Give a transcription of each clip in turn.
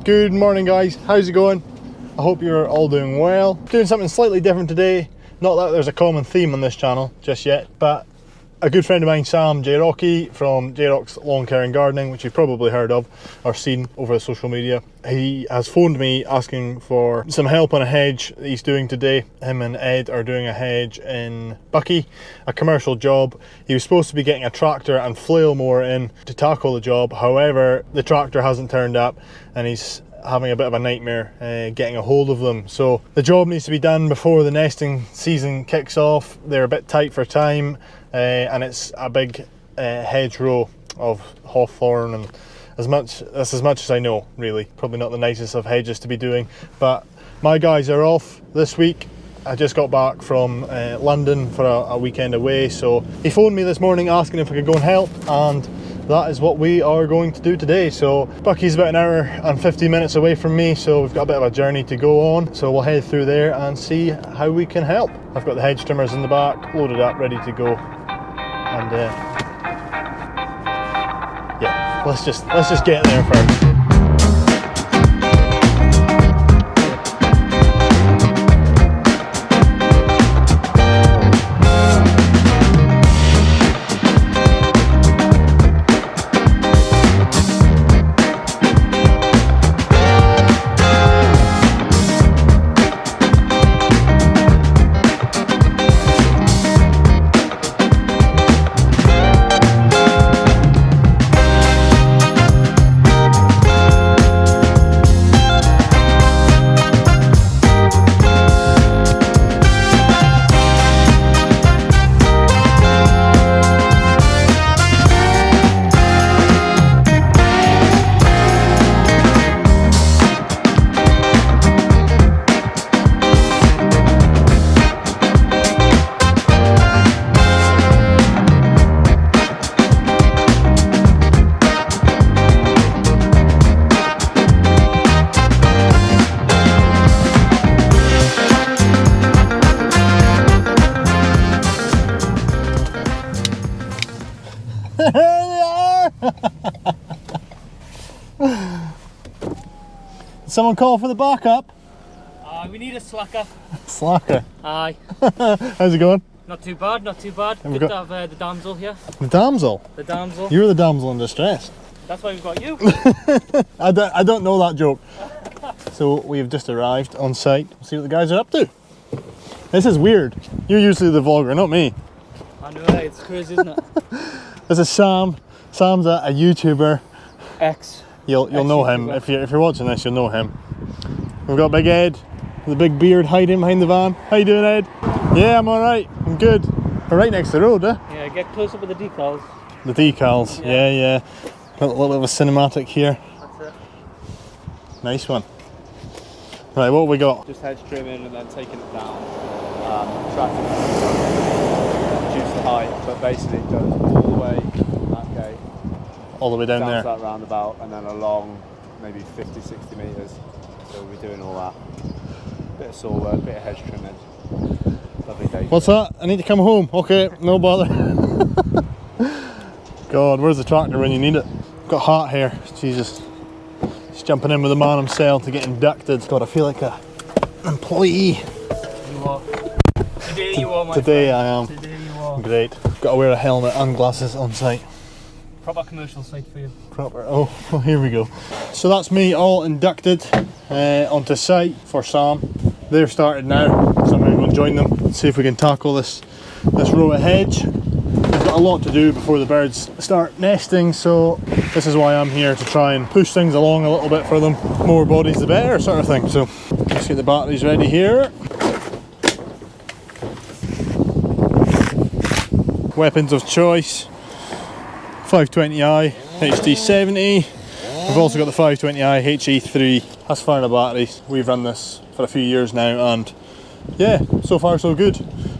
Good morning guys, how's it going? I hope you're all doing well. Doing something slightly different today. Not that there's a common theme on this channel just yet, but a good friend of mine, Sam Jayrocky from Jayrock's Lawn and Gardening, which you've probably heard of or seen over social media, he has phoned me asking for some help on a hedge that he's doing today. Him and Ed are doing a hedge in Bucky, a commercial job. He was supposed to be getting a tractor and flail mower in to tackle the job. However, the tractor hasn't turned up and he's having a bit of a nightmare getting a hold of them. So the job needs to be done before the nesting season kicks off. They're a bit tight for time and it's a big hedgerow of hawthorn, and that's as much as I know, really. Probably not the nicest of hedges to be doing, but my guys are off this week. I just got back from London for a weekend away, so he phoned me this morning asking if I could go and help, and that is what we are going to do today. So Bucky's about an hour and 50 minutes away from me, so we've got a bit of a journey to go on. So we'll head through there and see how we can help. I've got the hedge trimmers in the back, loaded up, ready to go. And yeah, let's just get there first. Someone call for the backup? We need a slacker. Slacker? Aye. How's it going? Not too bad, not too bad. Good to have the damsel here. The damsel? The damsel. You're the damsel in distress. That's why we've got you. I don't know that joke. So we've just arrived on site. We'll see what the guys are up to. This is weird. You're usually the vlogger, not me. I know, it's crazy, isn't it? This is Sam. Sam's a YouTuber. You'll know him if you're watching this. You'll know him. We've got Big Ed with a big beard hiding behind the van. How you doing, Ed? Yeah, I'm all right. I'm good. We're right next to the road, eh? Yeah, get close up with the decals. The decals. Yeah. A little bit of a cinematic here. That's it. Nice one. Right, what have we got? Just hedge trimming and then taking it down. Tracking it, reduce the height, but basically it goes all the way that gate. All the way down there. That roundabout and then along maybe 50, 60 metres. So we'll be doing all that. Bit of saw work, bit of hedge trimming. Lovely day. What's that? I need to come home. Okay, no bother. God, where's the tractor when you need it? Got hot here. Jesus. Just jumping in with the man himself to get inducted. God, I feel like an employee. You are. Today you are, my Today friend. I am. Today you are. Great. Got to wear a helmet and glasses on site. Proper commercial site for you. Proper. Oh, here we go. So that's me all inducted onto site for Sam. They've started now, so I'm going to go and join them and see if we can tackle this row of hedge. We've got a lot to do before the birds start nesting, so this is why I'm here, to try and push things along a little bit for them. More bodies the better, sort of thing. So let's get the batteries ready here. Weapons of choice. 520i HD70. We've also got the 520i HE3. That's fire the batteries. We've run this for a few years now, and yeah, so far so good.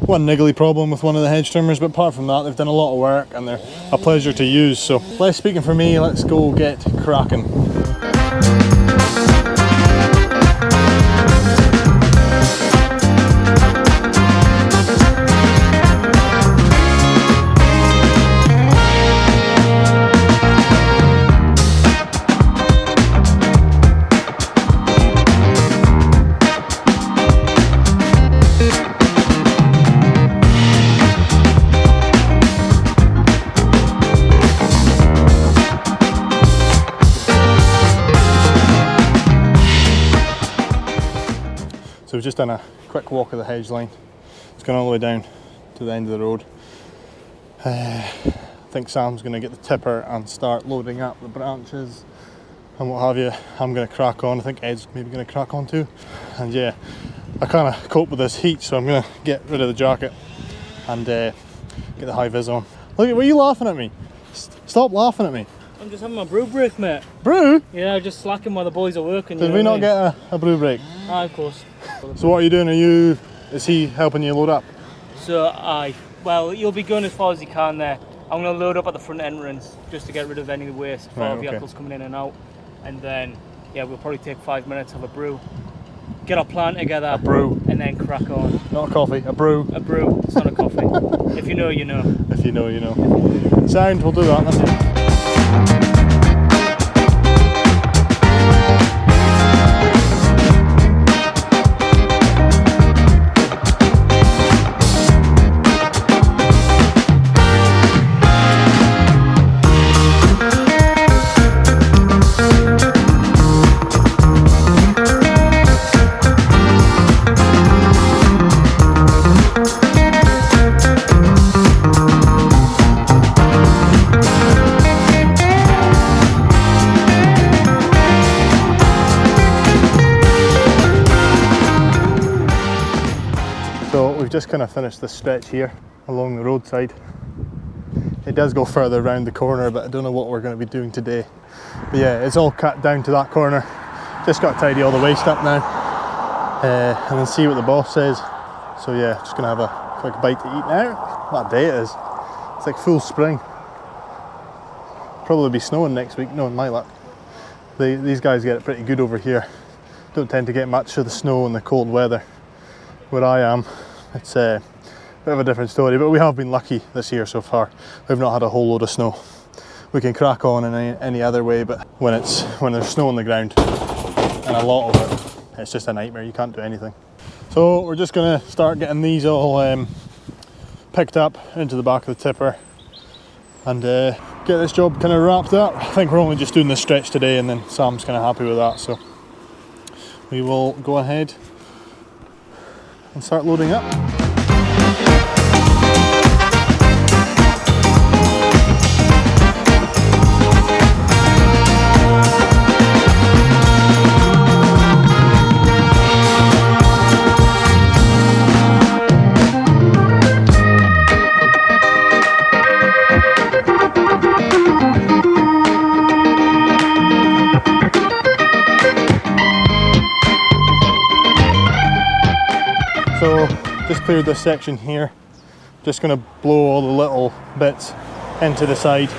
One niggly problem with one of the hedge trimmers, but apart from that, they've done a lot of work and they're a pleasure to use. So less speaking for me, let's go get cracking. So we've just done a quick walk of the hedge line. It's gone all the way down to the end of the road. I think Sam's going to get the tipper and start loading up the branches and what have you. I'm going to crack on. I think Ed's maybe going to crack on too. And yeah, I kind of cope with this heat, so I'm going to get rid of the jacket and get the high vis on. Look, were you laughing at me? Stop laughing at me. I'm just having my brew break, mate. Brew? Yeah, just slacking while the boys are working. Did we not get a brew break? Ah, of course. So what are you doing? Is he helping you load up? So, well, you'll be going as far as you can there. I'm going to load up at the front entrance just to get rid of any waste for vehicles coming in and out. And then, yeah, we'll probably take 5 minutes, have a brew, get our plan together. A brew. And then crack on. Not a coffee, a brew. A brew, it's not a coffee. If you know, you know. If you know, you know. Sound, we'll do that. That's it. So we've just kind of finished this stretch here along the roadside. It does go further around the corner, but I don't know what we're going to be doing today. But yeah, it's all cut down to that corner. Just got to tidy all the waste up now and then see what the boss says. So yeah, just going to have a quick bite to eat now. What day it is. It's like full spring. Probably be snowing next week, knowing my luck. These guys get it pretty good over here. Don't tend to get much of the snow in the cold weather. Where I am, it's a bit of a different story, but we have been lucky this year so far. We've not had a whole load of snow. We can crack on in any other way, but when there's snow on the ground, and a lot of it, it's just a nightmare. You can't do anything. So we're just going to start getting these all picked up into the back of the tipper and get this job kind of wrapped up. I think we're only just doing this stretch today, and then Sam's kind of happy with that, so we will go ahead and start loading up. So just cleared this section here. Just going to blow all the little bits into the side,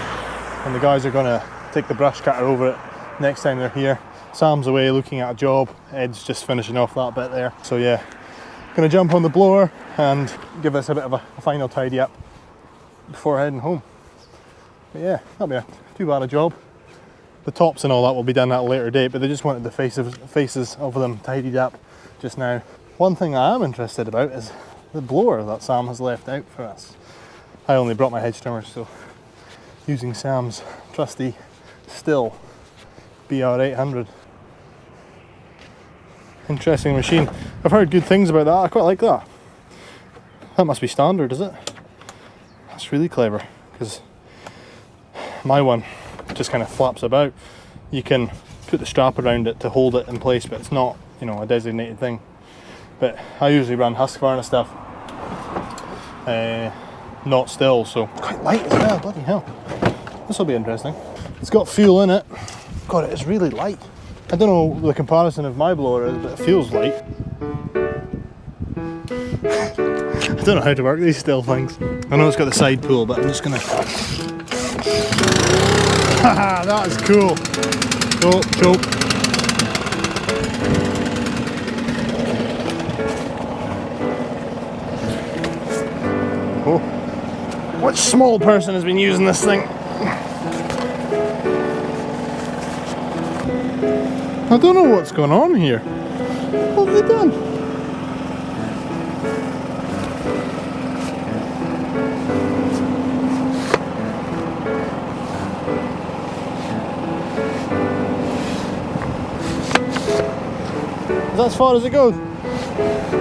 and the guys are going to take the brush cutter over it next time they're here. Sam's away looking at a job. Ed's just finishing off that bit there. So yeah, going to jump on the blower and give this a bit of a final tidy up before heading home. But yeah, that'll be too bad a job. The tops and all that will be done at a later date, but they just wanted the faces of them tidied up just now. One thing I am interested about is the blower that Sam has left out for us. I only brought my hedge trimmers, so using Sam's trusty Stihl BR800. Interesting machine. I've heard good things about that. I quite like that. That must be standard, is it? That's really clever, because my one just kind of flaps about. You can put the strap around it to hold it in place, but it's not, you know, a designated thing. But I usually run Husqvarna stuff, not Stihl, so quite light as well. Bloody hell, this will be interesting. It's got fuel in it. God, it is really light. I don't know what the comparison of my blower is, but it feels light. I don't know how to work these Stihl things. I know it's got the side pull, but I'm just gonna. Haha, that is cool. Oh, choke. Oh, what small person has been using this thing? I don't know what's going on here. What have they done? Is that as far as it goes?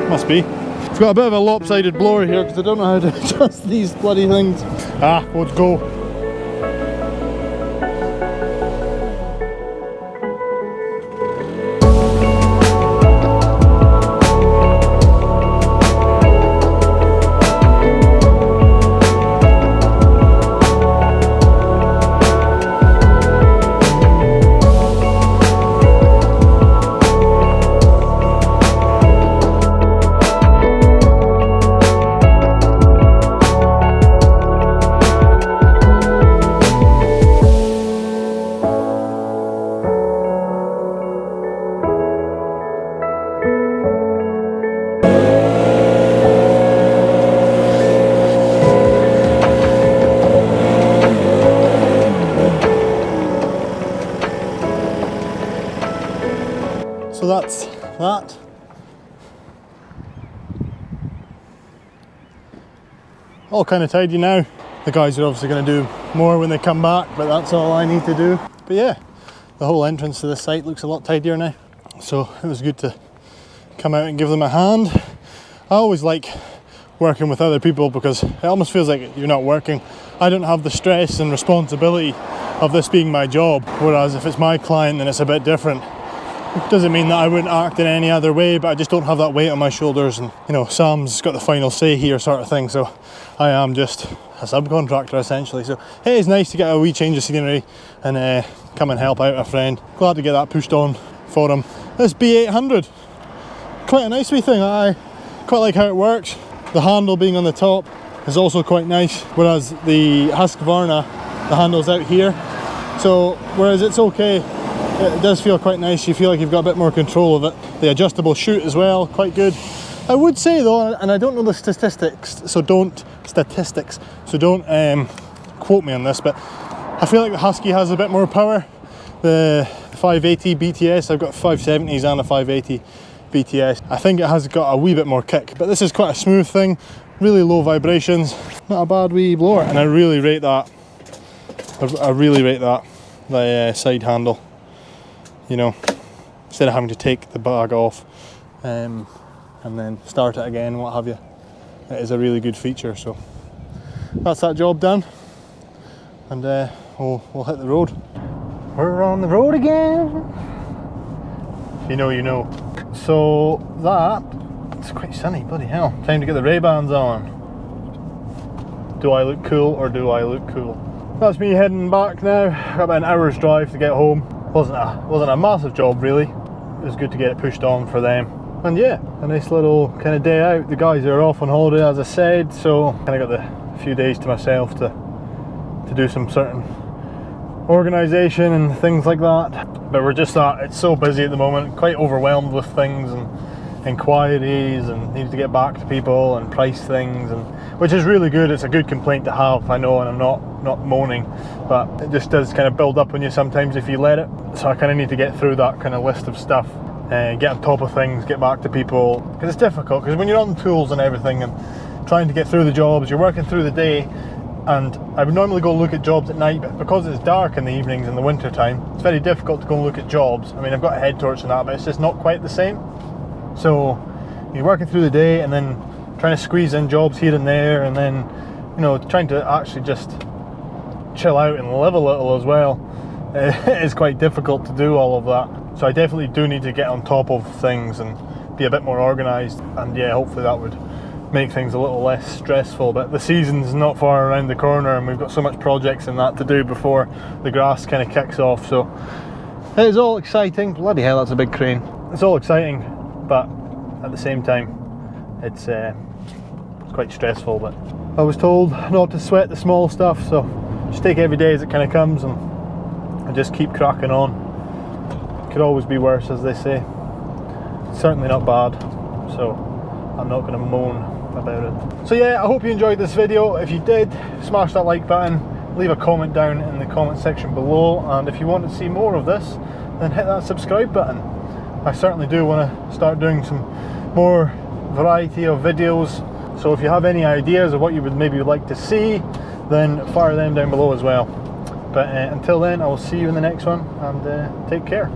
Must be. I've got a bit of a lopsided blower here because I don't know how to adjust these bloody things. Ah, let's go. So that's that. All kind of tidy now. The guys are obviously going to do more when they come back, but that's all I need to do. But yeah, the whole entrance to this site looks a lot tidier now. So it was good to come out and give them a hand. I always like working with other people because it almost feels like you're not working. I don't have the stress and responsibility of this being my job, whereas if it's my client then it's a bit different. It doesn't mean that I wouldn't act in any other way, but I just don't have that weight on my shoulders, and you know, Sam's got the final say here sort of thing, so I am just a subcontractor essentially. So hey, it's nice to get a wee change of scenery and come and help out a friend. Glad to get that pushed on for him. This B800, quite a nice wee thing. I quite like how it works. The handle being on the top is also quite nice, whereas the Husqvarna, the handle's out here. So whereas it's okay, it does feel quite nice. You feel like you've got a bit more control of it. The adjustable chute as well, quite good. I would say though, and I don't know the statistics, so don't quote me on this, but I feel like the Husky has a bit more power. The 580 BTS, I've got 570s and a 580 BTS. I think it has got a wee bit more kick, but this is quite a smooth thing, really low vibrations, not a bad wee blower, and I really rate that. I really rate that, the side handle. You know, instead of having to take the bag off and then start it again, what have you. It is a really good feature, so that's that job done, and we'll hit the road. We're on the road again. If you know, you know. So it's quite sunny, bloody hell. Time to get the Ray-Bans on. Do I look cool or do I look cool? That's me heading back now. Got about an hour's drive to get home. Wasn't a massive job really. It was good to get it pushed on for them. And yeah, a nice little kind of day out. The guys are off on holiday, as I said, so kind of got the few days to myself to do some certain organisation and things like that. But we're just it's so busy at the moment, quite overwhelmed with things and inquiries, and need to get back to people and price things, and which is really good. It's a good complaint to have, I know, and I'm not moaning, but it just does kind of build up on you sometimes if you let it. So I kind of need to get through that kind of list of stuff and get on top of things, get back to people, because it's difficult, because when you're on tools and everything and trying to get through the jobs, you're working through the day, and I would normally go look at jobs at night, but because it's dark in the evenings in the winter time, it's very difficult to go and look at jobs. I mean, I've got a head torch and that, but it's just not quite the same. So you're working through the day and then trying to squeeze in jobs here and there, and then, you know, trying to actually just chill out and live a little as well. It is quite difficult to do all of that. So I definitely do need to get on top of things and be a bit more organised, and yeah, hopefully that would make things a little less stressful. But the season's not far around the corner and we've got so much projects and that to do before the grass kind of kicks off, so it is all exciting. Bloody hell, that's a big crane. It's all exciting, but at the same time it's quite stressful. But I was told not to sweat the small stuff, so just take every day as it kind of comes and just keep cracking on. Could always be worse, as they say. It's certainly not bad, so I'm not going to moan about it. So yeah, I hope you enjoyed this video. If you did, smash that like button, leave a comment down in the comment section below, and if you want to see more of this, then hit that subscribe button. I certainly do want to start doing some more variety of videos, so if you have any ideas of what you would maybe like to see, then fire them down below as well. But until then, I will see you in the next one, and take care.